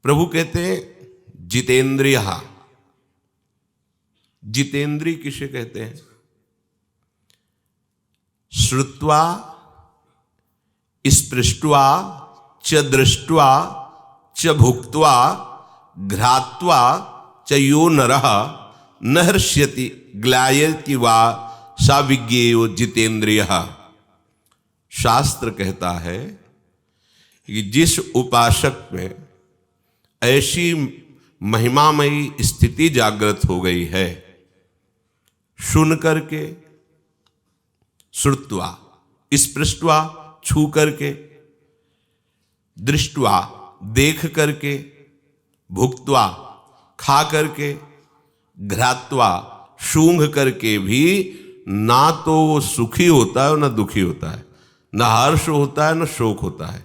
प्रभु कहते हैं जितेंद्रिय। जितेंद्रिय किसे कहते हैं? श्रुत्वा स्पृष्ट्वा च दृष्ट्वा च भुक्त्वा घ्रात्वा च यो नरः न हृष्यति ग्लायति वा सा विज्ञेयो जितेंद्रियः। शास्त्र कहता है कि जिस उपासक में ऐसी महिमामयी स्थिति जागृत हो गई है, सुन करके, श्रुत्वा स्पृष्ट्वा छू करके, दृष्ट्वा देख करके, भुक्त्वा खा करके, घ्रात्वा सूंघ करके भी ना तो वो सुखी होता है ना दुखी होता है, ना हर्ष होता है ना शोक होता है।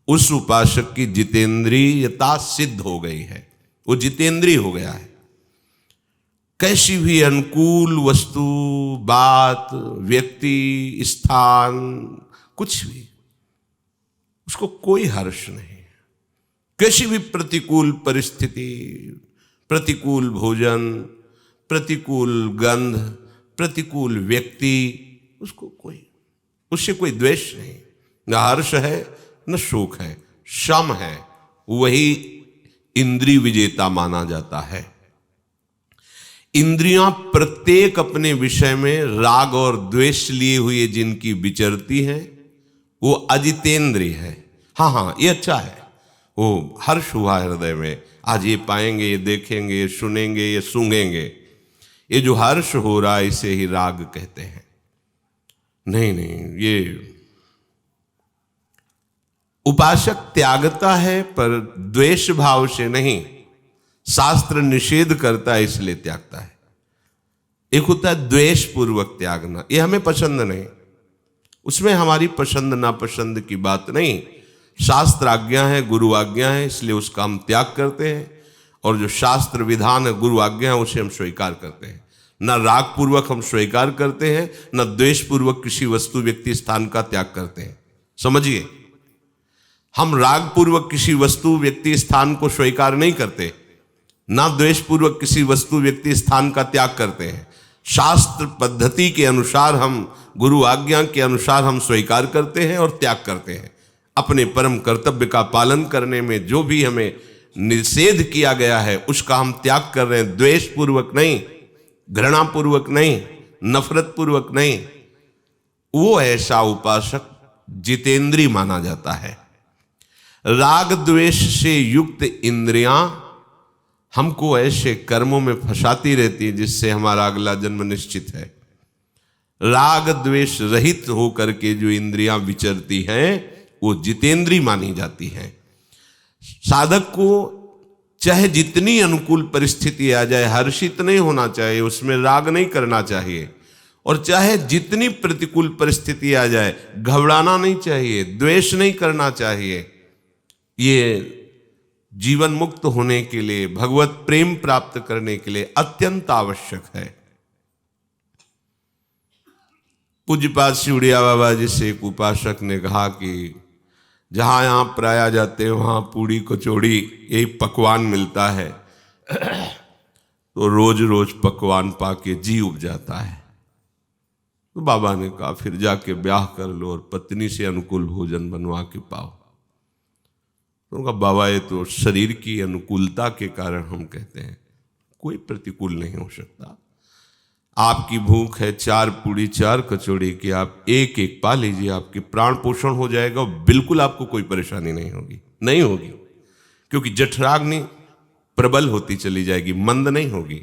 उस उपासक की जितेंद्रियता सिद्ध हो गई है, वो जितेंद्रिय हो गया है। कैसी भी अनुकूल वस्तु, बात, व्यक्ति, स्थान, कुछ भी, उसको कोई हर्ष नहीं। कैसी भी प्रतिकूल परिस्थिति, प्रतिकूल भोजन, प्रतिकूल गंध, प्रतिकूल व्यक्ति, उससे कोई द्वेष नहीं, न हर्ष है न शोक है, शम है। वही इंद्रिय विजेता माना जाता है। इंद्रियां प्रत्येक अपने विषय में राग और द्वेष लिए हुए जिनकी विचरती हैं, वो अजितेंद्रिय है। हाँ, ये अच्छा है, वो हर्ष हुआ हृदय में, आज ये पाएंगे, ये देखेंगे, ये सुनेंगे, ये सूंघेंगे। ये जो हर्ष हो रहा है इसे ही राग कहते हैं। नहीं, ये उपासक त्यागता है पर द्वेष भाव से नहीं, शास्त्र निषेध करता है इसलिए त्यागता है। एक होता है द्वेष पूर्वक त्यागना, ये हमें पसंद नहीं, उसमें हमारी पसंद नापसंद की बात नहीं। शास्त्र आज्ञा है, गुरु आज्ञा है, इसलिए उसका हम त्याग करते हैं, और जो शास्त्र विधान है, गुरु आज्ञा है, उसे हम स्वीकार करते हैं। न राग पूर्वक हम स्वीकार करते हैं, न द्वेष पूर्वक किसी वस्तु, व्यक्ति, स्थान का त्याग करते हैं। समझिए, हम राग पूर्वक किसी वस्तु, व्यक्ति, स्थान को स्वीकार नहीं करते, ना द्वेष पूर्वक किसी वस्तु, व्यक्ति, स्थान का त्याग करते हैं। शास्त्र पद्धति के अनुसार, हम गुरु आज्ञा के अनुसार हम स्वीकार करते हैं और त्याग करते हैं। अपने परम कर्तव्य का पालन करने में जो भी हमें निषेध किया गया है उसका हम त्याग कर रहे हैं, द्वेष पूर्वक नहीं, घृणा पूर्वक नहीं, नफरत पूर्वक नहीं। वो ऐसा उपासक जितेंद्रिय माना जाता है। राग द्वेष से युक्त इंद्रियां हमको ऐसे कर्मों में फंसाती रहती है जिससे हमारा अगला जन्म निश्चित है। राग द्वेष रहित होकर के जो इंद्रियां विचरती हैं वो जितेंद्रिय मानी जाती हैं। साधक को चाहे जितनी अनुकूल परिस्थिति आ जाए हर्षित नहीं होना चाहिए, उसमें राग नहीं करना चाहिए, और चाहे जितनी प्रतिकूल परिस्थिति आ जाए घबराना नहीं चाहिए, द्वेष नहीं करना चाहिए। ये जीवन मुक्त होने के लिए, भगवत प्रेम प्राप्त करने के लिए अत्यंत आवश्यक है। पूज्यपाद शिवड़िया बाबा जी से एक उपासक ने कहा कि जहां आप प्राया जाते हैं वहां पूड़ी कचौड़ी यही पकवान मिलता है, तो रोज रोज पकवान पाके जी उब जाता है। तो बाबा ने कहा फिर जाके ब्याह कर लो और पत्नी से अनुकूल भोजन बनवा के पाओ। तो उनका बाबा ये तो शरीर की अनुकूलता के कारण हम कहते हैं, कोई प्रतिकूल नहीं हो सकता। आपकी भूख है 4 पूड़ी 4 कचौड़ी की, आप एक एक पा लीजिए, आपके प्राण पोषण हो जाएगा, बिल्कुल आपको कोई परेशानी नहीं होगी, क्योंकि जठराग्नि प्रबल होती चली जाएगी, मंद नहीं होगी।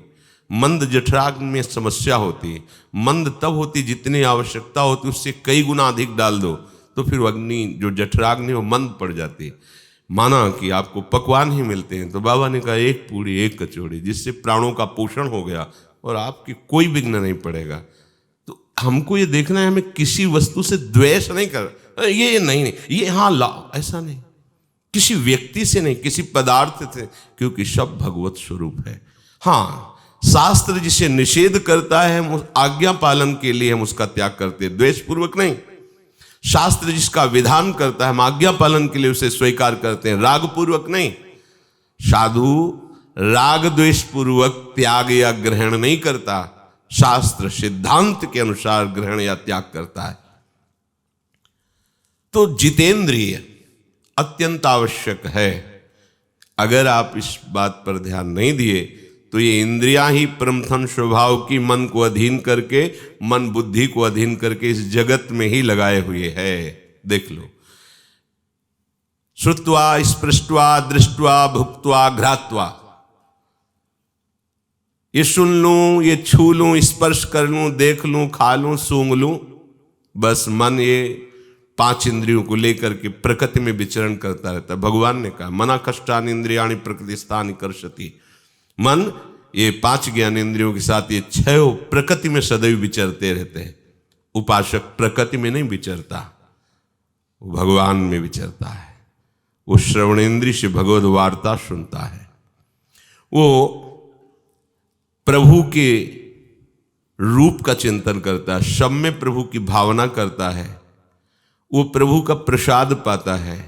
मंद जठराग्नि में समस्या होती है, मंद तब होती जितनी आवश्यकता होती उससे कई गुना अधिक डाल दो तो फिर अग्नि जो जठराग्नि वो मंद पड़ जाती है। माना कि आपको पकवान ही मिलते हैं, तो बाबा ने कहा 1 पूड़ी 1 कचौड़ी, जिससे प्राणों का पोषण हो गया और आपकी कोई विघ्न नहीं पड़ेगा। तो हमको ये देखना है, हमें किसी वस्तु से द्वेष नहीं कर, ये नहीं, ये हाँ ला, ऐसा नहीं, किसी व्यक्ति से नहीं, किसी पदार्थ से, क्योंकि सब भगवत स्वरूप है। हाँ, शास्त्र जिसे निषेध करता है हम आज्ञा पालन के लिए हम उसका त्याग करते हैं, द्वेष पूर्वक नहीं। शास्त्र जिसका विधान करता है हम आज्ञा पालन के लिए उसे स्वीकार करते हैं, राग पूर्वक नहीं। साधु राग द्वेष पूर्वक त्याग या ग्रहण नहीं करता, शास्त्र सिद्धांत के अनुसार ग्रहण या त्याग करता है। तो जितेंद्रिय अत्यंत आवश्यक है। अगर आप इस बात पर ध्यान नहीं दिए तो ये इंद्रियां ही प्रमथन स्वभाव की मन को अधीन करके, मन बुद्धि को अधीन करके इस जगत में ही लगाए हुए है। देख लो, श्रुत्वा स्पृष्ट्वा दृष्ट्वा भुक्त्वा घ्रात्वा, ये सुन लूं, ये छू लूं, स्पर्श कर लूं, देख लूं, खा लूं, सूंघ लूं, बस मन ये 5 इंद्रियों को लेकर के प्रकृति में विचरण करता रहता है। भगवान ने कहा मना कष्टानि इंद्रियाणि प्रकृतिस्थानि कर्षति। मन ये 5 ज्ञान इंद्रियों के साथ ये 6 प्रकृति में सदैव विचरते रहते हैं। उपासक प्रकृति में नहीं विचरता, वो भगवान में विचरता है। वो श्रवणेन्द्रिय से भगवद वार्ता सुनता है, वो प्रभु के रूप का चिंतन करता है, सब में प्रभु की भावना करता है, वो प्रभु का प्रसाद पाता है,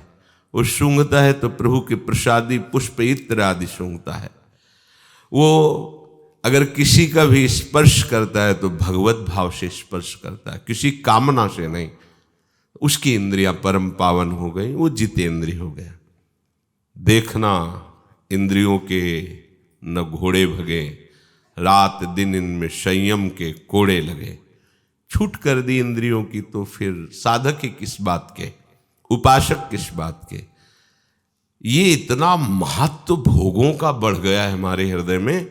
वो सूंघता है तो प्रभु के प्रसादी पुष्प इत्र आदि सूंघता है। वो अगर किसी का भी स्पर्श करता है तो भगवत भाव से स्पर्श करता है, किसी कामना से नहीं। उसकी इंद्रियां परम पावन हो गई, वो जितेंद्रिय हो गया। देखना इंद्रियों के न घोड़े भगे, रात दिन इनमें संयम के कोड़े लगे। छूट कर दी इंद्रियों की तो फिर साधक ही किस बात के, उपासक किस बात के। ये इतना महत्व भोगों का बढ़ गया है हमारे हृदय में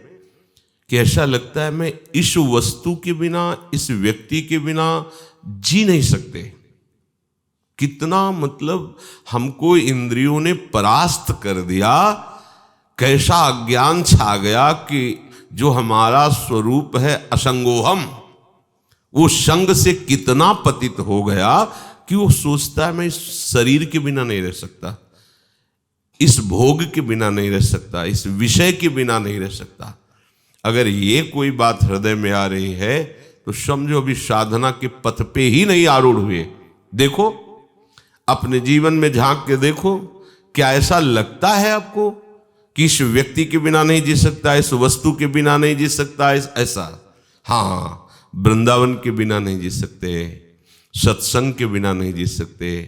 कि ऐसा लगता है मैं इस वस्तु के बिना, इस व्यक्ति के बिना जी नहीं सकते। कितना मतलब हमको इंद्रियों ने परास्त कर दिया, कैसा अज्ञान छा गया कि जो हमारा स्वरूप है असंगोहम, वो संग से कितना पतित हो गया कि वो सोचता है मैं इस शरीर के बिना नहीं रह सकता, इस भोग के बिना नहीं रह सकता, इस विषय के बिना नहीं रह सकता। अगर ये कोई बात हृदय में आ रही है तो समझो अभी साधना के पथ पे ही नहीं आरूढ़ हुए। देखो अपने जीवन में झांक के देखो, क्या ऐसा लगता है आपको कि इस व्यक्ति के बिना नहीं जी सकता, इस वस्तु के बिना नहीं जी सकता, ऐसा? हाँ, वृंदावन के बिना नहीं जी सकते, सत्संग के बिना नहीं जी सकते,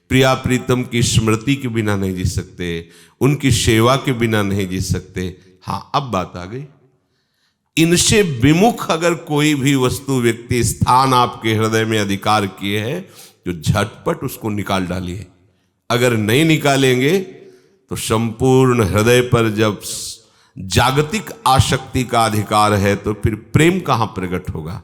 प्रिया प्रीतम की स्मृति के बिना नहीं जी सकते, उनकी सेवा के बिना नहीं जी सकते। हाँ, अब बात आ गई, इनसे विमुख अगर कोई भी वस्तु व्यक्ति स्थान आपके हृदय में अधिकार किए है तो झटपट उसको निकाल डालिए। अगर नहीं निकालेंगे तो संपूर्ण हृदय पर जब जागतिक आसक्ति का अधिकार है तो फिर प्रेम कहां प्रकट होगा?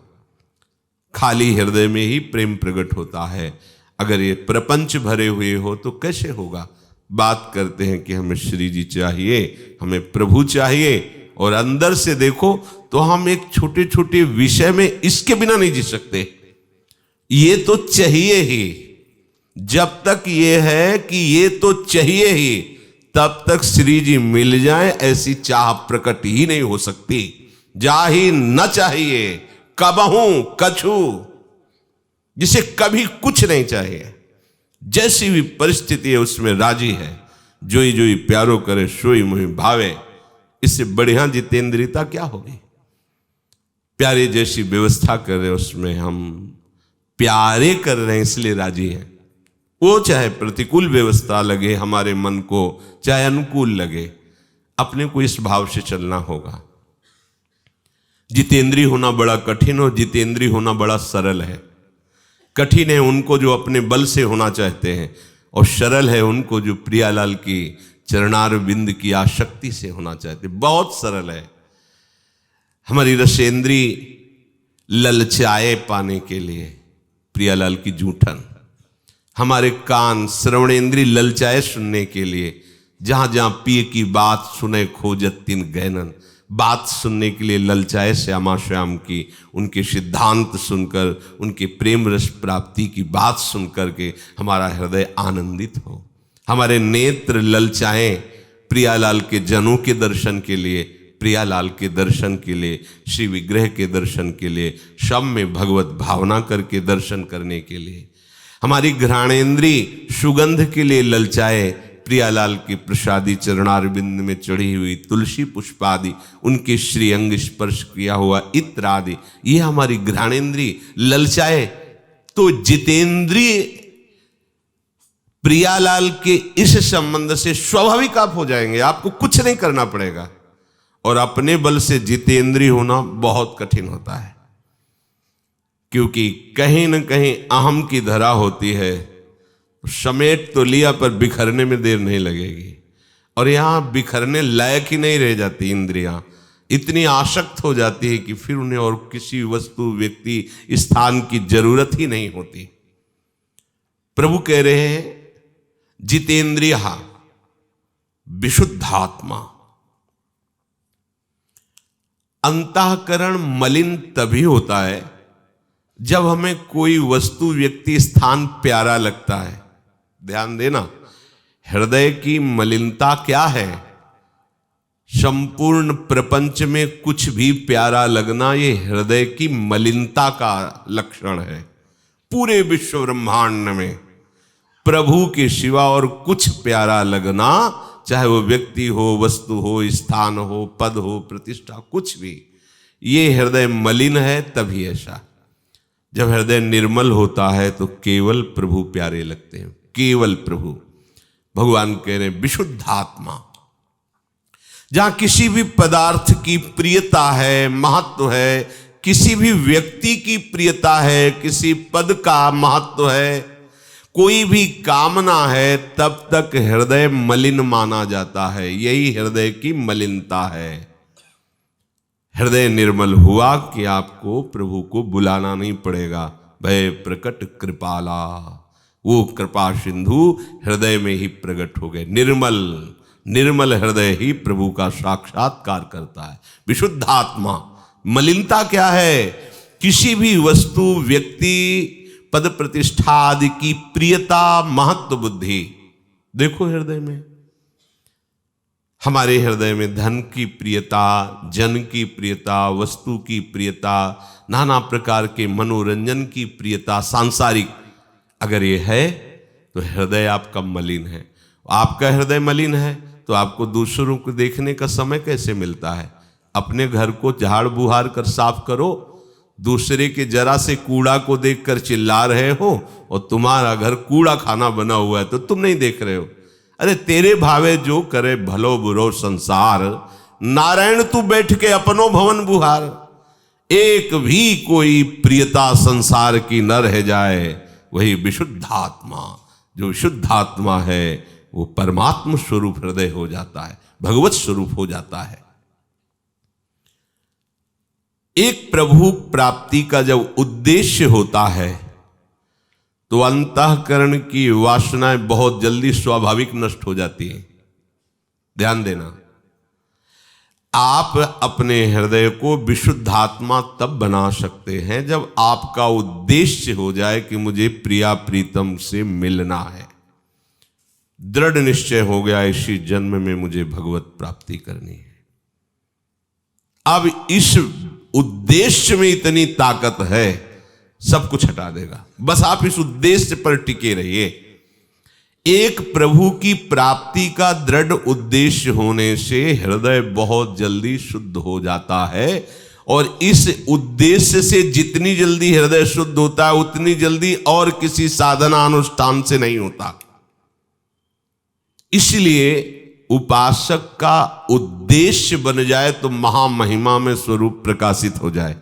खाली हृदय में ही प्रेम प्रकट होता है। अगर ये प्रपंच भरे हुए हो तो कैसे होगा? बात करते हैं कि हमें श्री जी चाहिए, हमें प्रभु चाहिए, और अंदर से देखो तो हम एक छोटे छोटे विषय में इसके बिना नहीं जी सकते। ये तो चाहिए ही, जब तक ये है कि ये तो चाहिए ही, तब तक श्री जी मिल जाए ऐसी चाह प्रकट ही नहीं हो सकती। जा ही न चाहिए कबहू कछु, जिसे कभी कुछ नहीं चाहिए, जैसी भी परिस्थिति है उसमें राजी है। जोई जोई प्यारो करे सोई मोहि भावे, इससे बढ़िया जितेंद्रियता क्या होगी? प्यारे जैसी व्यवस्था कर रहे उसमें हम प्यारे कर रहे हैं इसलिए राजी हैं। वो चाहे प्रतिकूल व्यवस्था लगे हमारे मन को, चाहे अनुकूल लगे, अपने को इस भाव से चलना होगा। जितेंद्रिय होना बड़ा कठिन और जितेंद्रिय होना बड़ा सरल है। कठिन है उनको जो अपने बल से होना चाहते हैं, और सरल है उनको जो प्रियालाल की चरणार बिंद की आसक्ति से होना चाहते। बहुत सरल है। हमारी रसेंद्री ललचाए पाने के लिए प्रियालाल की जूठन, हमारे कान श्रवणेन्द्री ललचाए सुनने के लिए, जहां जहां पिए की बात सुने खोजत तीन गैनन, बात सुनने के लिए ललचाए श्यामा श्याम की, उनके सिद्धांत सुनकर, उनके प्रेम रस प्राप्ति की बात सुनकर के हमारा हृदय आनंदित हो। हमारे नेत्र ललचाएं प्रियालाल के जनों के दर्शन के लिए, प्रियालाल के दर्शन के लिए, श्री विग्रह के दर्शन के लिए, सब में भगवत भावना करके दर्शन करने के लिए। हमारी घ्राणेन्द्री सुगंध के लिए ललचाए प्रियालाल की प्रसादी चरणारविंद में चढ़ी हुई तुलसी पुष्पादि, उनके श्री अंग स्पर्श किया हुआ इत्र आदि, ये हमारी घ्राणेन्द्रिय ललचाए तो जितेंद्रिय प्रियालाल के इस संबंध से स्वाभाविक आप हो जाएंगे, आपको कुछ नहीं करना पड़ेगा। और अपने बल से जितेंद्रिय होना बहुत कठिन होता है, क्योंकि कहीं न कहीं अहम की धरा होती है। समेट तो लिया पर बिखरने में देर नहीं लगेगी, और यहां बिखरने लायक ही नहीं रह जाती इंद्रियां, इतनी आसक्त हो जाती है कि फिर उन्हें और किसी वस्तु व्यक्ति स्थान की जरूरत ही नहीं होती। प्रभु कह रहे हैं जितेंद्रिय विशुद्धात्मा। अंतःकरण मलिन तभी होता है जब हमें कोई वस्तु व्यक्ति स्थान प्यारा लगता है। ध्यान देना, हृदय की मलिनता क्या है? संपूर्ण प्रपंच में कुछ भी प्यारा लगना, ये हृदय की मलिनता का लक्षण है। पूरे विश्व ब्रह्मांड में प्रभु के सिवा और कुछ प्यारा लगना, चाहे वो व्यक्ति हो, वस्तु हो, स्थान हो, पद हो, प्रतिष्ठा, कुछ भी, ये हृदय मलिन है। तभी ऐसा, जब हृदय निर्मल होता है तो केवल प्रभु प्यारे लगते हैं, केवल प्रभु। भगवान कह रहे हैं विशुद्धात्मा। जहां किसी भी पदार्थ की प्रियता है, महत्व है, किसी भी व्यक्ति की प्रियता है, किसी पद का महत्व है, कोई भी कामना है, तब तक हृदय मलिन माना जाता है। यही हृदय की मलिनता है। हृदय निर्मल हुआ कि आपको प्रभु को बुलाना नहीं पड़ेगा। भय प्रकट कृपाला, वो कृपा सिंधु हृदय में ही प्रकट हो गए। निर्मल निर्मल हृदय ही प्रभु का साक्षात्कार करता है। विशुद्धात्मा। मलिनता क्या है? किसी भी वस्तु, व्यक्ति, पद प्रतिष्ठा आदि की प्रियता, महत्व बुद्धि। देखो हृदय में, हमारे हृदय में धन की प्रियता, जन की प्रियता, वस्तु की प्रियता, नाना प्रकार के मनोरंजन की प्रियता, सांसारिक, अगर ये है तो हृदय आपका मलिन है। आपका हृदय मलिन है तो आपको दूसरों को देखने का समय कैसे मिलता है? अपने घर को झाड़ बुहार कर साफ करो, दूसरे के जरा से कूड़ा को देखकर चिल्ला रहे हो, और तुम्हारा घर कूड़ा खाना बना हुआ है तो तुम नहीं देख रहे हो। अरे तेरे भावे जो करे भलो बुरो संसार, नारायण तू बैठ के अपनो भवन बुहार। एक भी कोई प्रियता संसार की न रह जाए, वही विशुद्धात्मा। जो विशुद्धात्मा है वो परमात्म स्वरूप हृदय हो जाता है, भगवत स्वरूप हो जाता है। एक प्रभु प्राप्ति का जब उद्देश्य होता है तो अंतःकरण की वासनाएं बहुत जल्दी स्वाभाविक नष्ट हो जाती हैं। ध्यान देना, आप अपने हृदय को विशुद्धात्मा तब बना सकते हैं जब आपका उद्देश्य हो जाए कि मुझे प्रिया प्रीतम से मिलना है। दृढ़ निश्चय हो गया इसी जन्म में मुझे भगवत प्राप्ति करनी है। अब इस उद्देश्य में इतनी ताकत है, सब कुछ हटा देगा। बस आप इस उद्देश्य पर टिके रहिए। एक प्रभु की प्राप्ति का दृढ़ उद्देश्य होने से हृदय बहुत जल्दी शुद्ध हो जाता है, और इस उद्देश्य से जितनी जल्दी हृदय शुद्ध होता है उतनी जल्दी और किसी साधना अनुष्ठान से नहीं होता। इसलिए उपासक का उद्देश्य बन जाए तो महामहिमा में स्वरूप प्रकाशित हो जाए।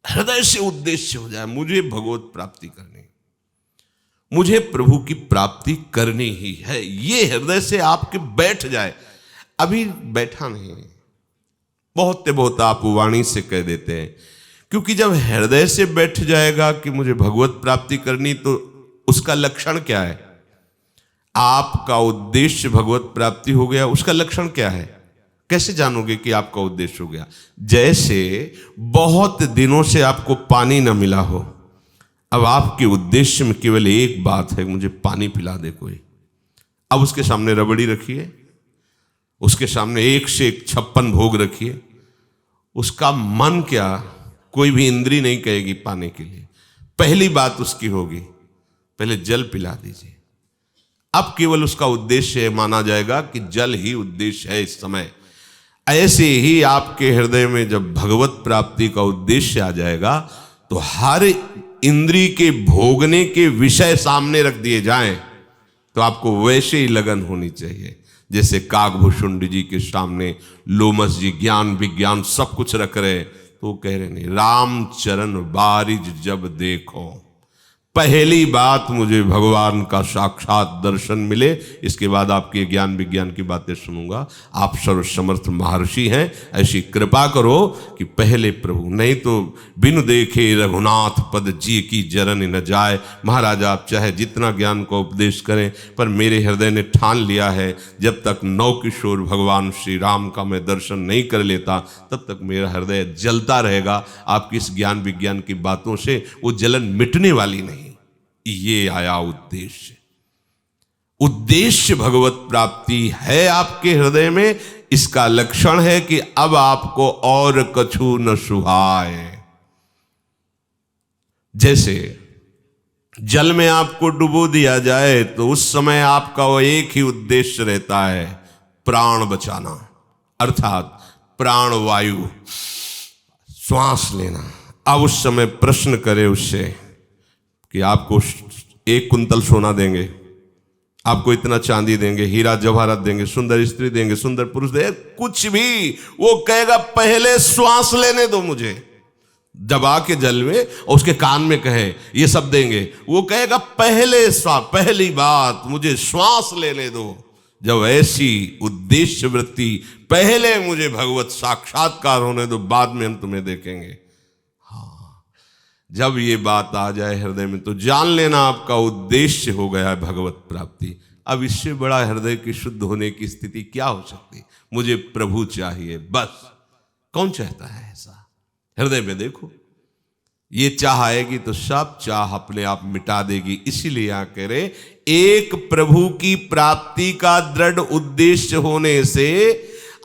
हृदय से उद्देश्य हो जाए, मुझे भगवत प्राप्ति करनी, मुझे प्रभु की प्राप्ति करनी ही है, ये हृदय से आपके बैठ जाए। अभी बैठा नहीं, बहुत आप वाणी से कह देते हैं, क्योंकि जब हृदय से बैठ जाएगा कि मुझे भगवत प्राप्ति करनी, तो उसका लक्षण क्या है? आपका उद्देश्य भगवत प्राप्ति हो गया, उसका लक्षण क्या है? कैसे जानोगे कि आपका उद्देश्य हो गया? जैसे बहुत दिनों से आपको पानी न मिला हो, अब आपके उद्देश्य में केवल एक बात है, मुझे पानी पिला दे कोई। अब उसके सामने रबड़ी रखिए, उसके सामने एक से एक 56 भोग रखिए, उसका मन क्या, कोई भी इंद्री नहीं कहेगी पाने के लिए। पहली बात उसकी होगी, पहले जल पिला दीजिए। अब केवल उसका उद्देश्य माना जाएगा कि जल ही उद्देश्य है इस समय। ऐसे ही आपके हृदय में जब भगवत प्राप्ति का उद्देश्य आ जाएगा तो हर इंद्री के भोगने के विषय सामने रख दिए जाएं तो आपको वैसे ही लगन होनी चाहिए जैसे काकभूषुंड जी के सामने लोमस जी ज्ञान विज्ञान सब कुछ रख रहे, तो कह रहे नहीं, राम चरण बारिज जब देखो, पहली बात मुझे भगवान का साक्षात दर्शन मिले, इसके बाद आपके ज्ञान विज्ञान की बातें सुनूंगा। आप सर्वसमर्थ महर्षि हैं, ऐसी कृपा करो कि पहले प्रभु, नहीं तो बिनु देखे रघुनाथ पद जी की जरन न जाए। महाराज आप चाहे जितना ज्ञान को उपदेश करें, पर मेरे हृदय ने ठान लिया है जब तक नौ किशोर भगवान श्री राम का मैं दर्शन नहीं कर लेता तब तक मेरा हृदय जलता रहेगा। आपकी इस ज्ञान विज्ञान की बातों से वो जलन मिटने वाली नहीं। ये आया उद्देश्य। उद्देश्य भगवत प्राप्ति है आपके हृदय में, इसका लक्षण है कि अब आपको और कछु न सुहाए। जैसे जल में आपको डुबो दिया जाए तो उस समय आपका वो एक ही उद्देश्य रहता है, प्राण बचाना, अर्थात प्राण वायु, श्वास लेना। अब उस समय प्रश्न करे उससे कि आपको 1 कुंतल सोना देंगे, आपको इतना चांदी देंगे, हीरा जवाहरात देंगे, सुंदर स्त्री देंगे, सुंदर पुरुष देंगे, कुछ भी, वो कहेगा पहले श्वास लेने दो मुझे। जब आके जल में और उसके कान में कहे ये सब देंगे, वो कहेगा पहले पहली बात मुझे श्वास लेने दो। जब ऐसी उद्देश्य वृत्ति, पहले मुझे भगवत साक्षात्कार होने दो, बाद में हम तुम्हें देखेंगे। जब ये बात आ जाए हृदय में तो जान लेना आपका उद्देश्य हो गया है भगवत प्राप्ति। अब इससे बड़ा हृदय की शुद्ध होने की स्थिति क्या हो सकती? मुझे प्रभु चाहिए, बस। कौन चाहता है ऐसा? हृदय में देखो, ये चाह आएगी तो सब चाह अपने आप मिटा देगी। इसीलिए यहाँ कह रहे, एक प्रभु की प्राप्ति का दृढ़ उद्देश्य होने से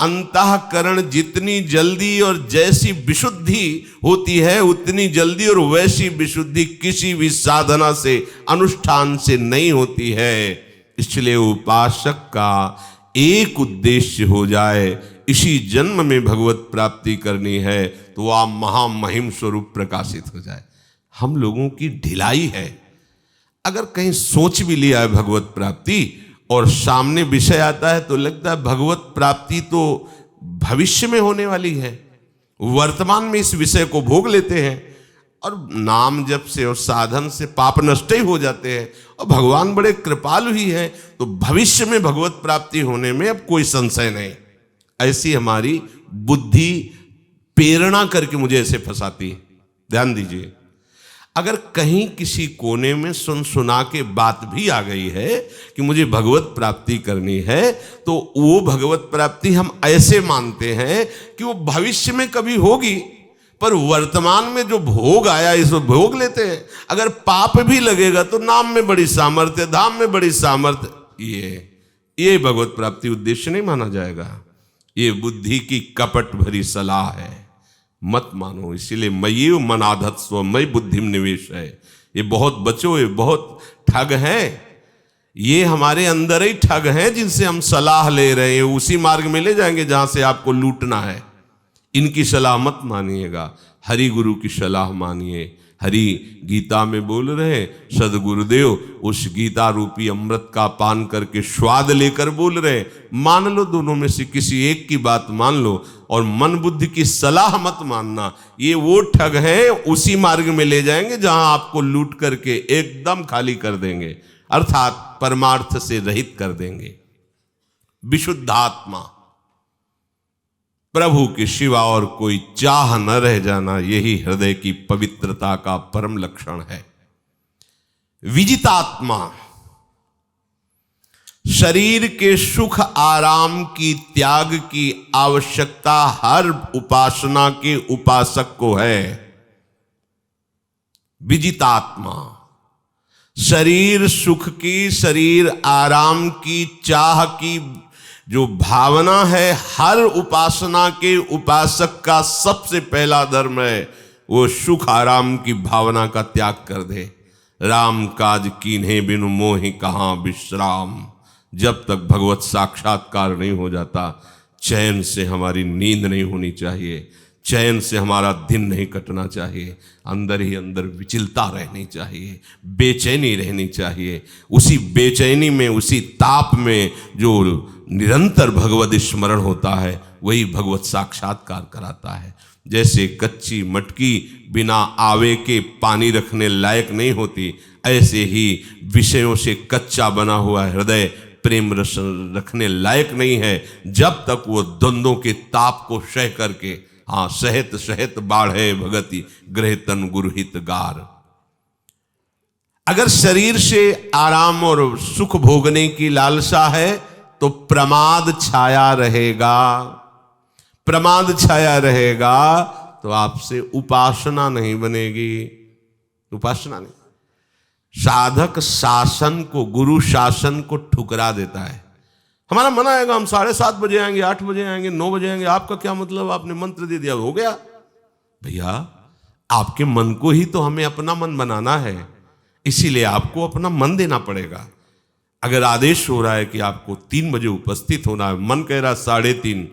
अंतःकरण जितनी जल्दी और जैसी विशुद्धि होती है उतनी जल्दी और वैसी विशुद्धि किसी भी साधना से, अनुष्ठान से नहीं होती है। इसलिए उपासक का एक उद्देश्य हो जाए, इसी जन्म में भगवत प्राप्ति करनी है, तो वह महामहिम स्वरूप प्रकाशित हो जाए। हम लोगों की ढिलाई है, अगर कहीं सोच भी लिया है भगवत प्राप्ति और सामने विषय आता है तो लगता है भगवत प्राप्ति तो भविष्य में होने वाली है, वर्तमान में इस विषय को भोग लेते हैं और नाम जप से और साधन से पाप नष्ट ही हो जाते हैं और भगवान बड़े कृपालु ही हैं, तो भविष्य में भगवत प्राप्ति होने में अब कोई संशय नहीं। ऐसी हमारी बुद्धि प्रेरणा करके मुझे ऐसे फंसाती है। ध्यान दीजिए, अगर कहीं किसी कोने में सुना के बात भी आ गई है कि मुझे भगवत प्राप्ति करनी है, तो वो भगवत प्राप्ति हम ऐसे मानते हैं कि वो भविष्य में कभी होगी, पर वर्तमान में जो भोग आया इसको भोग लेते हैं। अगर पाप भी लगेगा तो नाम में बड़ी सामर्थ्य, धाम में बड़ी सामर्थ्य, ये भगवत प्राप्ति उद्देश्य नहीं माना जाएगा। ये बुद्धि की कपट भरी सलाह है, मत मानो। इसीलिए मयि मनाधत स्व मई बुद्धिम निवेश है। ये बहुत बचो, ये बहुत ठग हैं, ये हमारे अंदर ही ठग हैं जिनसे हम सलाह ले रहे हैं, उसी मार्ग में ले जाएंगे जहां से आपको लूटना है। इनकी सलाह मत मानिएगा, हरि गुरु की सलाह मानिए। हरि गीता में बोल रहे, सदगुरुदेव उस गीता रूपी अमृत का पान करके स्वाद लेकर बोल रहे, मान लो दोनों में से किसी एक की बात मान लो और मन बुद्धि की सलाह मत मानना। ये वो ठग हैं, उसी मार्ग में ले जाएंगे जहां आपको लूट करके एकदम खाली कर देंगे, अर्थात परमार्थ से रहित कर देंगे। विशुद्धात्मा, प्रभु के सिवा और कोई चाह न रह जाना, यही हृदय की पवित्रता का परम लक्षण है। विजितात्मा, शरीर के सुख आराम की त्याग की आवश्यकता हर उपासना के उपासक को है। विजितात्मा, शरीर सुख की, शरीर आराम की चाह की जो भावना है, हर उपासना के उपासक का सबसे पहला धर्म है वो सुख आराम की भावना का त्याग कर दे। राम काज कीन्हे बिनु मोहि कहाँ विश्राम। जब तक भगवत साक्षात्कार नहीं हो जाता, चैन से हमारी नींद नहीं होनी चाहिए, चैन से हमारा दिन नहीं कटना चाहिए, अंदर ही अंदर विचलता रहनी चाहिए, बेचैनी रहनी चाहिए। उसी बेचैनी में, उसी ताप में जो निरंतर भगवत स्मरण होता है, वही भगवत साक्षात्कार कराता है। जैसे कच्ची मटकी बिना आवे के पानी रखने लायक नहीं होती, ऐसे ही विषयों से कच्चा बना हुआ हृदय प्रेम रस रखने लायक नहीं है, जब तक वो द्वंद्वों के ताप को सह करके, हाँ, सहत सहत बाढ़े भगति गृह तन गुरुहित गार। अगर शरीर से आराम और सुख भोगने की लालसा है तो प्रमाद छाया रहेगा। प्रमाद छाया रहेगा तो आपसे उपासना नहीं बनेगी, उपासना नहीं। साधक शासन को, गुरु शासन को ठुकरा देता है। हमारा मन आएगा, हम 7:30 बजे आएंगे, 8 बजे आएंगे, 9 बजे आएंगे। आपका क्या मतलब, आपने मंत्र दे दिया, हो गया। भैया, आपके मन को ही तो हमें अपना मन बनाना है, इसीलिए आपको अपना मन देना पड़ेगा। अगर आदेश हो रहा है कि आपको 3 बजे उपस्थित होना है, मन कह रहा है 3:30,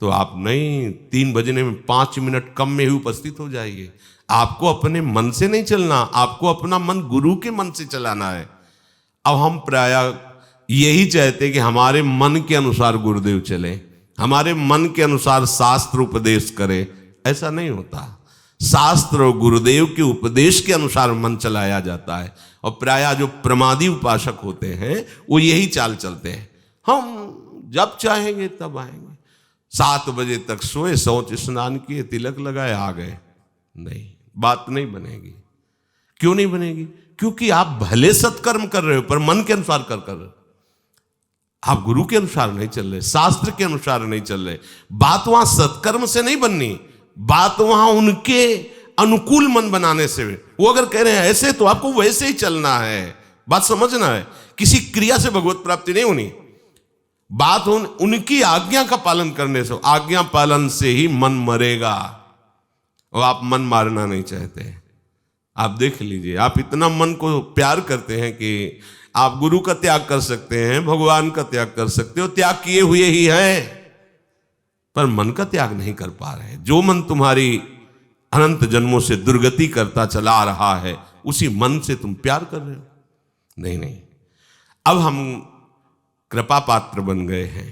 तो आप नहीं, 3 बजने में 5 मिनट कम में ही उपस्थित हो जाइए। आपको अपने मन से नहीं चलना, आपको अपना मन गुरु के मन से चलाना है। अब हम प्रायः यही चाहते हैं कि हमारे मन के अनुसार गुरुदेव चले, हमारे मन के अनुसार शास्त्र उपदेश करे। ऐसा नहीं होता। शास्त्र और गुरुदेव के उपदेश के अनुसार मन चलाया जाता है। और प्रायः जो प्रमादी उपासक होते हैं वो यही चाल चलते हैं, हम जब चाहेंगे तब आएंगे, 7 बजे तक सोए, शौच स्नान किए, तिलक लगाए, आ गए। नहीं, बात नहीं बनेगी। क्यों नहीं बनेगी? क्योंकि आप भले सत्कर्म कर रहे हो पर मन के अनुसार कर रहे हो। आप गुरु के अनुसार नहीं चल रहे, शास्त्र के अनुसार नहीं चल रहे। बात वहां सत्कर्म से नहीं बननी, बात वहां उनके अनुकूल मन बनाने से। वो अगर कह रहे हैं ऐसे, तो आपको वैसे ही चलना है। बात समझना है, किसी क्रिया से भगवत प्राप्ति नहीं होनी। बात उनकी आज्ञा का पालन करने से, आज्ञा पालन से ही मन मरेगा। और आप मन मारना नहीं चाहते। आप देख लीजिए, आप इतना मन को प्यार करते हैं कि आप गुरु का त्याग कर सकते हैं, भगवान का त्याग कर सकते हो, त्याग किए हुए ही हैं, पर मन का त्याग नहीं कर पा रहे। जो मन तुम्हारी अनंत जन्मों से दुर्गति करता चला रहा है, उसी मन से तुम प्यार कर रहे हो। नहीं नहीं, अब हम कृपा पात्र बन गए हैं,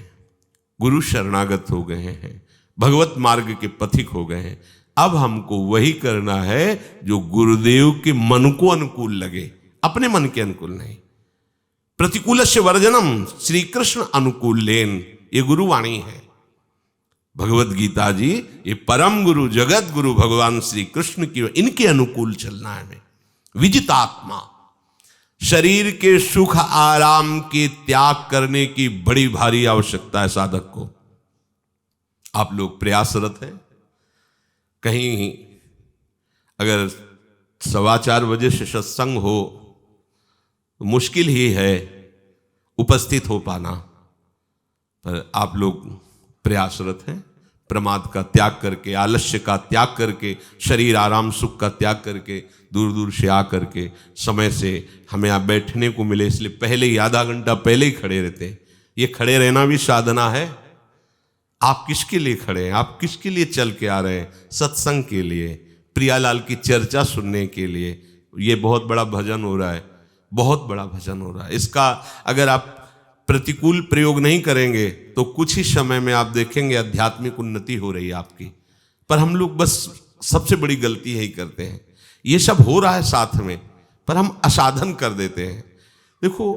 गुरु शरणागत हो गए हैं, भगवत मार्ग के पथिक हो गए हैं। अब हमको वही करना है जो गुरुदेव के मन को अनुकूल लगे, अपने मन के अनुकूल नहीं। प्रतिकूलस्य वर्जनम श्री कृष्ण अनुकूलेन, ये गुरुवाणी है। भगवत गीता जी, ये परम गुरु, जगत गुरु भगवान श्री कृष्ण की, इनके अनुकूल चलना है हमें। विजितात्मा, शरीर के सुख आराम के त्याग करने की बड़ी भारी आवश्यकता है साधक को। आप लोग प्रयासरत हैं, कहीं अगर 4:15 बजे से सत्संग हो तो मुश्किल ही है उपस्थित हो पाना, पर आप लोग प्रयासरत हैं। प्रमाद का त्याग करके, आलस्य का त्याग करके, शरीर आराम सुख का त्याग करके, दूर दूर से आ करके समय से हमें यहाँ बैठने को मिले, इसलिए पहले ही, आधा घंटा पहले ही खड़े रहते हैं। ये खड़े रहना भी साधना है। आप किसके लिए खड़े हैं? आप किसके लिए चल के आ रहे हैं? सत्संग के लिए, प्रियालाल की चर्चा सुनने के लिए। ये बहुत बड़ा भजन हो रहा है, बहुत बड़ा भजन हो रहा है। इसका अगर आप प्रतिकूल प्रयोग नहीं करेंगे तो कुछ ही समय में आप देखेंगे आध्यात्मिक उन्नति हो रही है आपकी। पर हम लोग बस सबसे बड़ी गलती यही करते हैं, ये सब हो रहा है साथ में, पर हम असाधन कर देते हैं। देखो,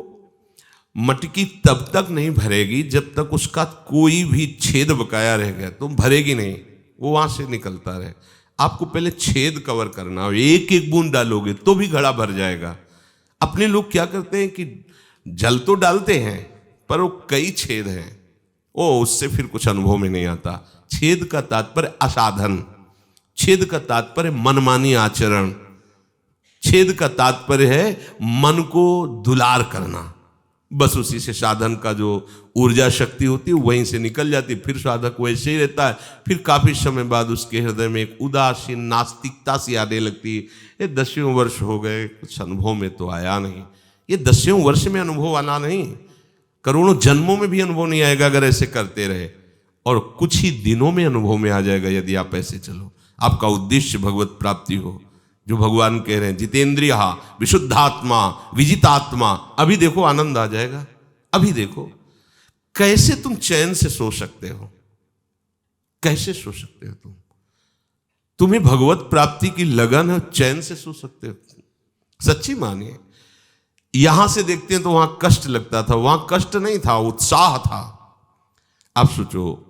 मटकी तब तक नहीं भरेगी जब तक उसका कोई भी छेद बकाया रह गया, तो भरेगी नहीं, वो वहां से निकलता रहे। आपको पहले छेद कवर करना हो, एक एक बूंद डालोगे तो भी घड़ा भर जाएगा। अपने लोग क्या करते हैं कि जल तो डालते हैं पर वो कई छेद हैं, ओ उससे फिर कुछ अनुभव में नहीं आता। छेद का तात्पर्य असाधन, छेद का तात्पर्य मनमानी आचरण, छेद का तात्पर्य है मन को दुलार करना। बस उसी से साधन का जो ऊर्जा शक्ति होती है वहीं से निकल जाती, फिर साधक वैसे ही रहता है। फिर काफी समय बाद उसके हृदय में एक उदासीन नास्तिकता सी आने लगती है। ये 10वें वर्ष हो गए, कुछ अनुभव में तो आया नहीं। ये 10वें वर्ष में अनुभव आना नहीं, करोड़ों जन्मों में भी अनुभव नहीं आएगा अगर ऐसे करते रहे, और कुछ ही दिनों में अनुभव में आ जाएगा यदि आप ऐसे चलो। आपका उद्देश्य भगवत प्राप्ति हो, जो भगवान कह रहे हैं जितेंद्रिय विशुद्धात्मा विजितात्मा। अभी देखो आनंद आ जाएगा, अभी देखो कैसे तुम चैन से सो सकते हो, कैसे सो सकते हो तुम्हें भगवत प्राप्ति की लगन है, चैन से सो सकते हो। सच्ची मानिए, यहां से देखते हैं तो वहां कष्ट लगता था, वहां कष्ट नहीं था, उत्साह था। आप सोचो,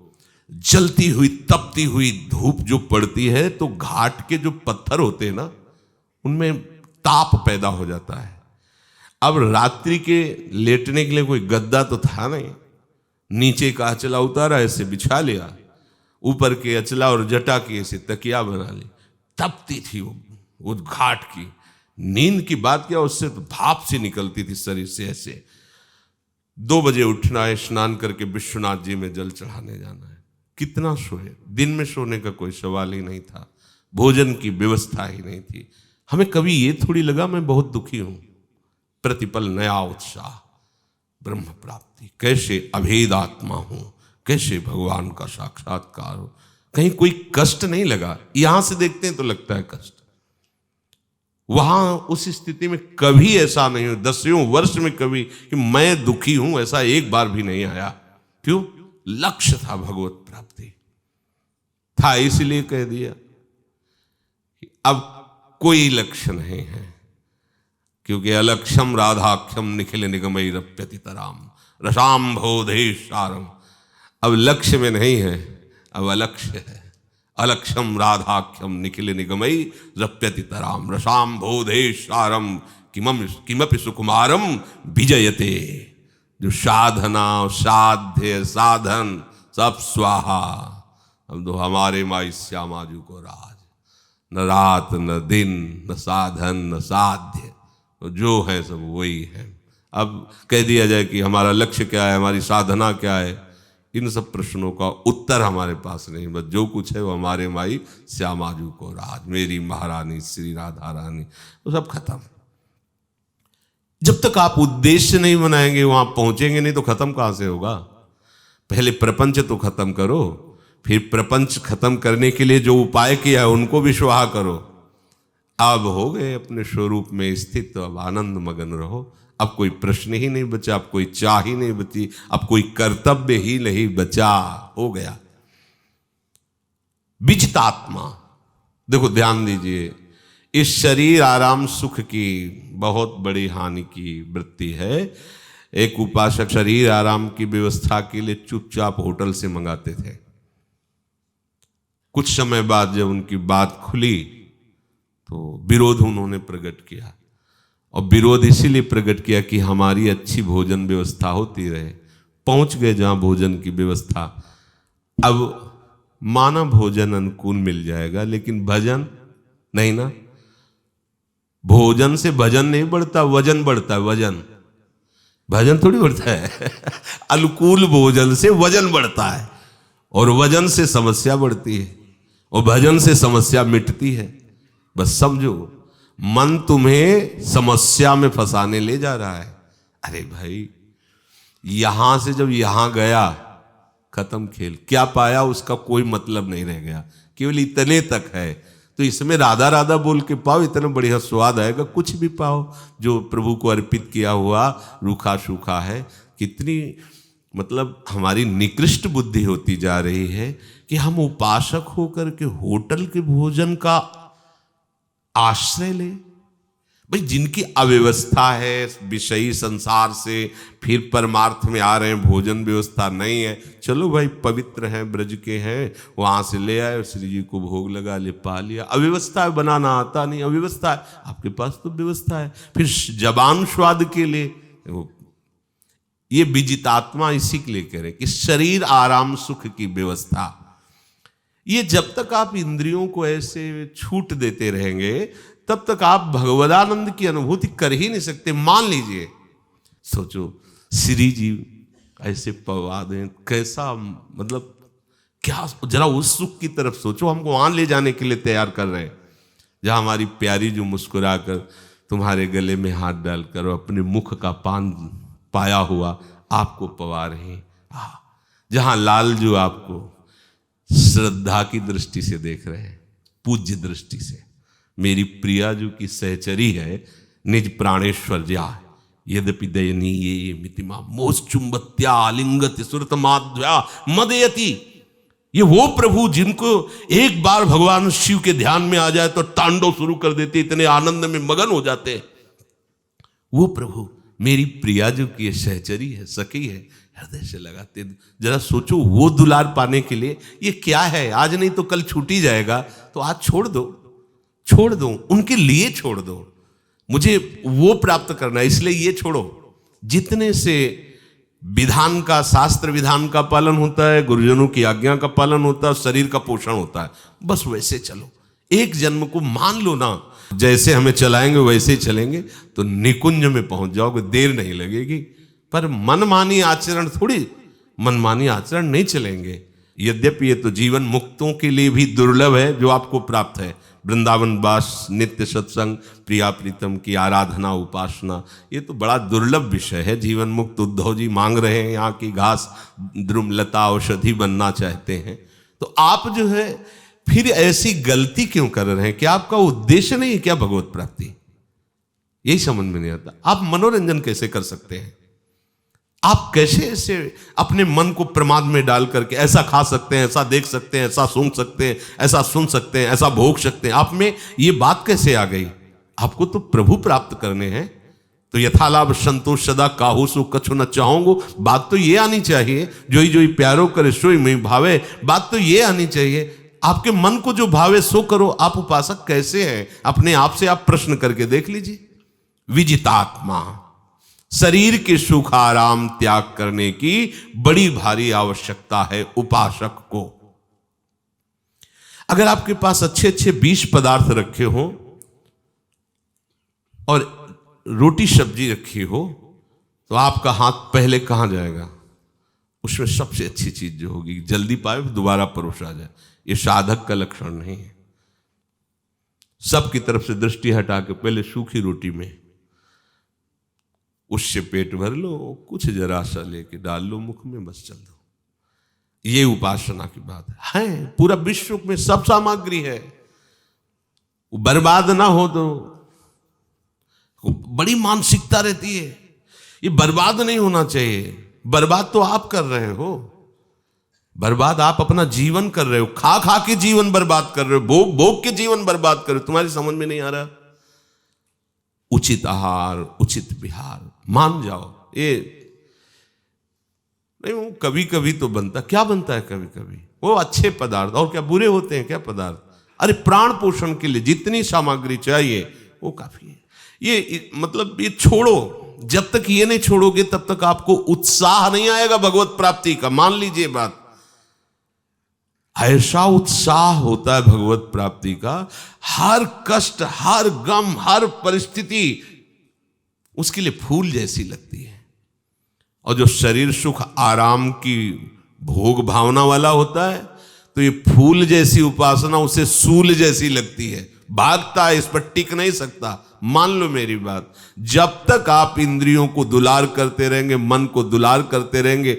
जलती हुई तपती हुई धूप जो पड़ती है तो घाट के जो पत्थर होते हैं ना उनमें ताप पैदा हो जाता है। अब रात्रि के लेटने के लिए कोई गद्दा तो था नहीं, नीचे का अचला उतारा ऐसे बिछा लिया, ऊपर के अचला और जटा की ऐसे तकिया बना ली। तपती थी वो घाट की, नींद की बात क्या, उससे तो भाप से निकलती थी शरीर से ऐसे। 2 बजे उठना है, स्नान करके विश्वनाथ जी में जल चढ़ाने जाना है। कितना सोए, दिन में सोने का कोई सवाल ही नहीं था, भोजन की व्यवस्था ही नहीं थी। हमें कभी ये थोड़ी लगा मैं बहुत दुखी हूं, प्रतिपल नया उत्साह, ब्रह्म प्राप्ति, कैसे अभेद आत्मा हूं, कैसे भगवान का साक्षात्कार हो, कहीं कोई कष्ट नहीं लगा। यहां से देखते हैं तो लगता है कष्ट, वहां उस स्थिति में कभी ऐसा नहीं हो, 10वें वर्ष में कभी कि मैं दुखी हूं, ऐसा एक बार भी नहीं आया। क्यों? लक्ष्य था भगवत प्राप्ति था, इसलिए कह दिया कि अब कोई लक्ष्य नहीं है, क्योंकि अलक्ष्यम राधाख्यम निखिल निगमई रप्यतितराम रसाम भोधेशारम। अब लक्ष्य में नहीं है, अब अलक्ष्य है। अलक्ष्यम राधाख्यम निखिल निगमई रप्यतितराम रसाम भोधेशारम किमपि सुकुमारम विजयते। जो साधना साध्य साधन सब स्वाहा, अब तो हमारे माई श्यामाजू को राज, न रात न दिन न साधन न साध्य, तो जो है सब वही है। अब कह दिया जाए कि हमारा लक्ष्य क्या है, हमारी साधना क्या है, इन सब प्रश्नों का उत्तर हमारे पास नहीं। बस जो कुछ है वो हमारे माई श्यामाजू को राज, मेरी महारानी श्री राधा रानी, वो सब खत्म। जब तक आप उद्देश्य नहीं बनाएंगे वहां पहुंचेंगे नहीं, तो खत्म कहां से होगा। पहले प्रपंच तो खत्म करो, फिर प्रपंच खत्म करने के लिए जो उपाय किया है उनको भी स्वाहा करो। अब हो गए अपने स्वरूप में स्थित, तो अब आनंद मगन रहो। अब कोई प्रश्न ही नहीं बचा, अब कोई चाह ही नहीं बची, अब कोई कर्तव्य ही नहीं बचा, हो गया। विजितात्मा, देखो ध्यान दीजिए, इस शरीर आराम सुख की बहुत बड़ी हानि की वृत्ति है। एक उपासक शरीर आराम की व्यवस्था के लिए चुपचाप होटल से मंगाते थे। कुछ समय बाद जब उनकी बात खुली तो विरोध उन्होंने प्रकट किया, और विरोध इसीलिए प्रकट किया कि हमारी अच्छी भोजन व्यवस्था होती रहे। पहुंच गए जहां भोजन की व्यवस्था, अब माना भोजन अनुकूल मिल जाएगा, लेकिन भजन नहीं ना। भोजन से भजन नहीं बढ़ता, वजन बढ़ता है, वजन। भजन थोड़ी बढ़ता है अनुकूल भोजन से वजन बढ़ता है, और वजन से समस्या बढ़ती है, और भजन से समस्या मिटती है। बस समझो, मन तुम्हें समस्या में फंसाने ले जा रहा है। अरे भाई, यहां से जब यहां गया, खत्म खेल। क्या पाया उसका कोई मतलब नहीं रह गया, केवल इतने तक है। तो इसमें राधा राधा बोल के पाओ, इतना बढ़िया स्वाद आएगा। कुछ भी पाओ जो प्रभु को अर्पित किया हुआ रूखा सूखा है। कितनी मतलब हमारी निकृष्ट बुद्धि होती जा रही है कि हम उपासक होकर के होटल के भोजन का आश्रय ले। भाई, जिनकी अव्यवस्था है विषयी संसार से फिर परमार्थ में आ रहे हैं, भोजन व्यवस्था नहीं है, चलो भाई पवित्र हैं, ब्रज के हैं, वहां से ले आए, श्री जी को भोग लगा ले, पा लिया। अव्यवस्था है, बनाना आता नहीं, अव्यवस्था है, आपके पास तो व्यवस्था है। फिर जबान स्वाद के लिए ये विजितात्मा इसी के लिए कह रहे कि शरीर आराम सुख की व्यवस्था, ये जब तक आप इंद्रियों को ऐसे छूट देते रहेंगे तब तक आप भगवदानंद की अनुभूति कर ही नहीं सकते। मान लीजिए, सोचो श्री जी ऐसे पवा दें, कैसा मतलब क्या, जरा उस सुख की तरफ सोचो, हमको वहां ले जाने के लिए तैयार कर रहे हैं जहां हमारी प्यारी जो मुस्कुरा कर तुम्हारे गले में हाथ डालकर और अपने मुख का पान पाया हुआ आपको पवा रहे हैं, जहां लाल जो आपको श्रद्धा की दृष्टि से देख रहे हैं, पूज्य दृष्टि से, मेरी प्रिया जो की सहचरी है, निज प्राणेश्वर जा यद्यपि दयनीय मितिमा मोस चुंबत्या आलिंगत सुरत माध्या मदयति। ये वो प्रभु जिनको एक बार भगवान शिव के ध्यान में आ जाए तो तांडव शुरू कर देते, इतने आनंद में मगन हो जाते हैं। वो प्रभु मेरी प्रिया जो की सहचरी है, सखी है, हृदय से लगाते। जरा सोचो, वो दुलार पाने के लिए ये क्या है, आज नहीं तो कल छूट ही जाएगा, तो आज छोड़ दो, उनके लिए छोड़ दो। मुझे वो प्राप्त करना है, इसलिए ये छोड़ो। जितने से विधान का, शास्त्र विधान का पालन होता है, गुरुजनों की आज्ञा का पालन होता है, शरीर का पोषण होता है, बस वैसे चलो। एक जन्म को मान लो ना, जैसे हमें चलाएंगे वैसे ही चलेंगे तो निकुंज में पहुंच जाओगे, देर नहीं लगेगी। पर मनमानी आचरण थोड़ी, मनमानी आचरण नहीं चलेंगे। यद्यपि ये तो जीवन मुक्तों के लिए भी दुर्लभ है जो आपको प्राप्त है, वृंदावन वास, नित्य सत्संग, प्रिया प्रीतम की आराधना, उपासना, ये तो बड़ा दुर्लभ विषय है। जीवन मुक्त उद्धव जी मांग रहे हैं, यहाँ की घास द्रुम लता औषधि बनना चाहते हैं, तो आप जो है फिर ऐसी गलती क्यों कर रहे हैं? क्या आपका उद्देश्य नहीं है क्या भगवत प्राप्ति? यही समझ में नहीं आता। आप मनोरंजन कैसे कर सकते हैं? आप कैसे ऐसे अपने मन को प्रमाद में डाल करके ऐसा खा सकते हैं, ऐसा देख सकते हैं, ऐसा सूंघ सकते हैं, ऐसा सुन सकते हैं, ऐसा भोग सकते हैं? आप में ये बात कैसे आ गई? आपको तो प्रभु प्राप्त करने हैं, तो यथालाभ संतोष सदा काहू सु कछु न चाहूंगो। बात तो ये आनी चाहिए, जोई जोई प्यारो करे सोई में भावे। बात तो ये आनी चाहिए, आपके मन को जो भावे सो करो। आप उपासक कैसे हैं? अपने आप से आप प्रश्न करके देख लीजिए। विजितात्मा, शरीर के सुख आराम त्याग करने की बड़ी भारी आवश्यकता है उपासक को। अगर आपके पास अच्छे अच्छे 20 पदार्थ रखे हो और रोटी सब्जी रखी हो, तो आपका हाथ पहले कहां जाएगा? उसमें सबसे अच्छी चीज जो होगी जल्दी पाए, दोबारा परोसा जाए। ये साधक का लक्षण नहीं है। सबकी तरफ से दृष्टि हटा के पहले सूखी रोटी में उससे पेट भर लो, कुछ जरा सा लेके डाल लो मुख में, बस चल दो। ये उपासना की बात है। पूरा विश्व में सब सामग्री है, वो बर्बाद ना हो तो बड़ी मानसिकता रहती है, ये बर्बाद नहीं होना चाहिए। बर्बाद तो आप कर रहे हो, बर्बाद आप अपना जीवन कर रहे हो, खा खा के जीवन बर्बाद कर रहे हो, भोग भोग के जीवन बर्बाद कर रहे हो। तुम्हारी समझ में नहीं आ रहा। उचित आहार, उचित विहार, मान जाओ। ये नहीं, वो कभी कभी तो बनता, क्या बनता है कभी कभी? वो अच्छे पदार्थ, और क्या बुरे होते हैं क्या पदार्थ? अरे प्राण पोषण के लिए जितनी सामग्री चाहिए वो काफी है। ये मतलब ये छोड़ो, जब तक ये नहीं छोड़ोगे तब तक आपको उत्साह नहीं आएगा भगवत प्राप्ति का। मान लीजिए बात, ऐसा उत्साह होता है भगवत प्राप्ति का, हर कष्ट, हर गम, हर परिस्थिति उसके लिए फूल जैसी लगती है। और जो शरीर सुख आराम की भोग भावना वाला होता है, तो ये फूल जैसी उपासना उसे सूल जैसी लगती है, भागता है, इस पर टिक नहीं सकता। मान लो मेरी बात, जब तक आप इंद्रियों को दुलार करते रहेंगे, मन को दुलार करते रहेंगे,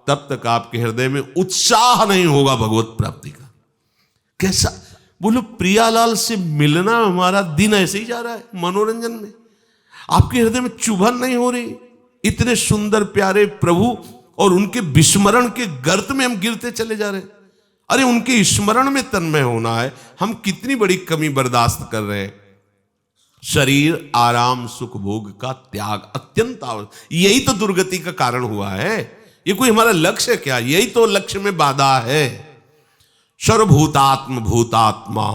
तब तक आपके हृदय में उत्साह नहीं होगा भगवत प्राप्ति का। कैसा बोलो, प्रियालाल से मिलना हमारा दिन ऐसे ही जा रहा है मनोरंजन में। आपके हृदय में चुभन नहीं हो रही? इतने सुंदर प्यारे प्रभु, और उनके विस्मरण के गर्त में हम गिरते चले जा रहे हैं। अरे उनके स्मरण में तन्मय होना है, हम कितनी बड़ी कमी बर्दाश्त कर रहे हैं। शरीर आराम सुख भोग का त्याग अत्यंत आवश्यक, यही तो दुर्गति का कारण हुआ है। ये कोई हमारा लक्ष्य क्या? यही तो लक्ष्य में बाधा है। सर्वभूतात्म भूतात्मा,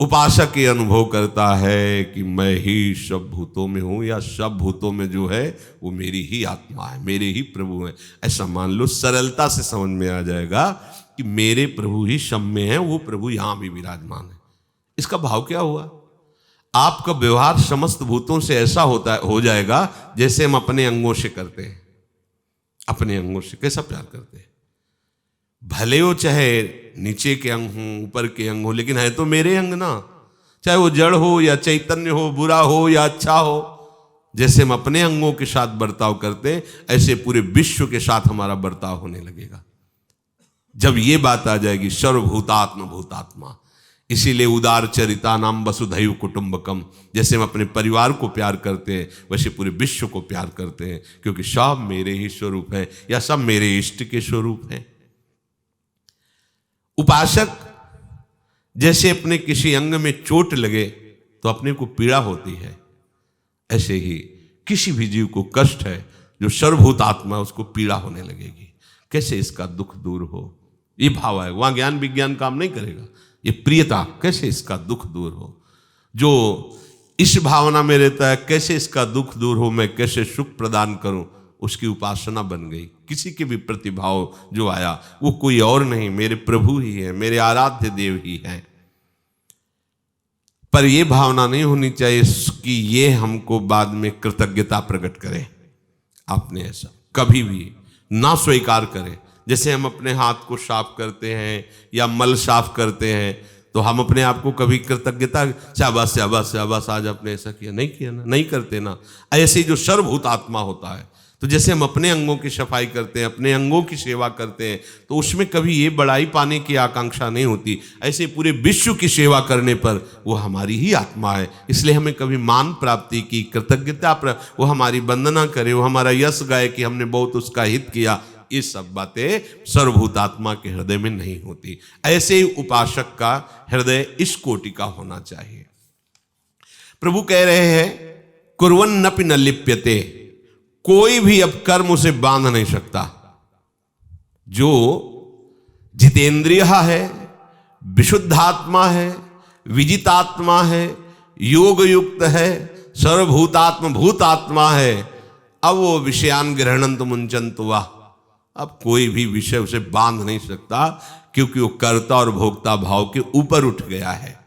उपासक ये अनुभव करता है कि मैं ही सब भूतों में हूं, या सब भूतों में जो है वो मेरी ही आत्मा है, मेरे ही प्रभु है। ऐसा मान लो, सरलता से समझ में आ जाएगा कि मेरे प्रभु ही सब में है, वो प्रभु यहां भी विराजमान है। इसका भाव क्या हुआ? आपका व्यवहार समस्त भूतों से ऐसा हो जाएगा जैसे हम अपने अंगों से करते हैं। अपने अंगों से कैसा प्यार करते हैं, भले वो चाहे नीचे के अंग हो ऊपर के अंग हो, लेकिन है तो मेरे अंग ना। चाहे वो जड़ हो या चैतन्य हो, बुरा हो या अच्छा हो, जैसे हम अपने अंगों के साथ बर्ताव करते हैं ऐसे पूरे विश्व के साथ हमारा बर्ताव होने लगेगा। जब ये बात आ जाएगी सर्वभूतात्म भूतात्मा, इसीलिए उदार चरिता नाम वसुधैव कुटुंबकम, जैसे हम अपने परिवार को प्यार करते हैं वैसे पूरे विश्व को प्यार करते हैं, क्योंकि सब मेरे ही स्वरूप है या सब मेरे इष्ट के स्वरूप हैं। उपासक जैसे अपने किसी अंग में चोट लगे तो अपने को पीड़ा होती है, ऐसे ही किसी भी जीव को कष्ट है जो सर्वभूतात्मा उसको पीड़ा होने लगेगी। कैसे इसका दुख दूर हो, ये भाव है। वहां ज्ञान विज्ञान काम नहीं करेगा, ये प्रियता, कैसे इसका दुख दूर हो। जो इस भावना में रहता है कैसे इसका दुख दूर हो, मैं कैसे सुख प्रदान करूं, उसकी उपासना बन गई। किसी के भी प्रतिभाव जो आया वो कोई और नहीं, मेरे प्रभु ही है, मेरे आराध्य देव ही है। पर यह भावना नहीं होनी चाहिए कि ये हमको बाद में कृतज्ञता प्रकट करे। आपने ऐसा कभी भी ना स्वीकार करें। जैसे हम अपने हाथ को साफ करते हैं या मल साफ करते हैं तो हम अपने आप को कभी कृतज्ञता, शाबाश शाबाश शाबाश आज आपने ऐसा किया, नहीं किया ना, नहीं करते ना। ऐसे ही जो सर्वभूत आत्मा होता है, तो जैसे हम अपने अंगों की सफाई करते हैं, अपने अंगों की सेवा करते हैं, तो उसमें कभी ये बड़ाई पाने की आकांक्षा नहीं होती। ऐसे पूरे विश्व की सेवा करने पर वो हमारी ही आत्मा है, इसलिए हमें कभी मान प्राप्ति की कृतज्ञता वो हमारी वंदना करे, वो हमारा यश गाए कि हमने बहुत उसका हित किया। ये सब बातें सर्वभूतात्मा के हृदय में नहीं होती। ऐसे ही उपासक का हृदय इस कोटि का होना चाहिए। प्रभु कह रहे हैं कुर्वन्नपि न लिप्यते, कोई भी अब कर्म उसे बांध नहीं सकता। जो जितेंद्रिय है, विशुद्धात्मा है, विजितात्मा है, योग युक्त है, सर्वभूतात्म भूतात्मा है, अब वो विषयान ग्रहणंत मुंचंत हुआ, अब कोई भी विषय उसे बांध नहीं सकता, क्योंकि वो कर्ता और भोक्ता भाव के ऊपर उठ गया है।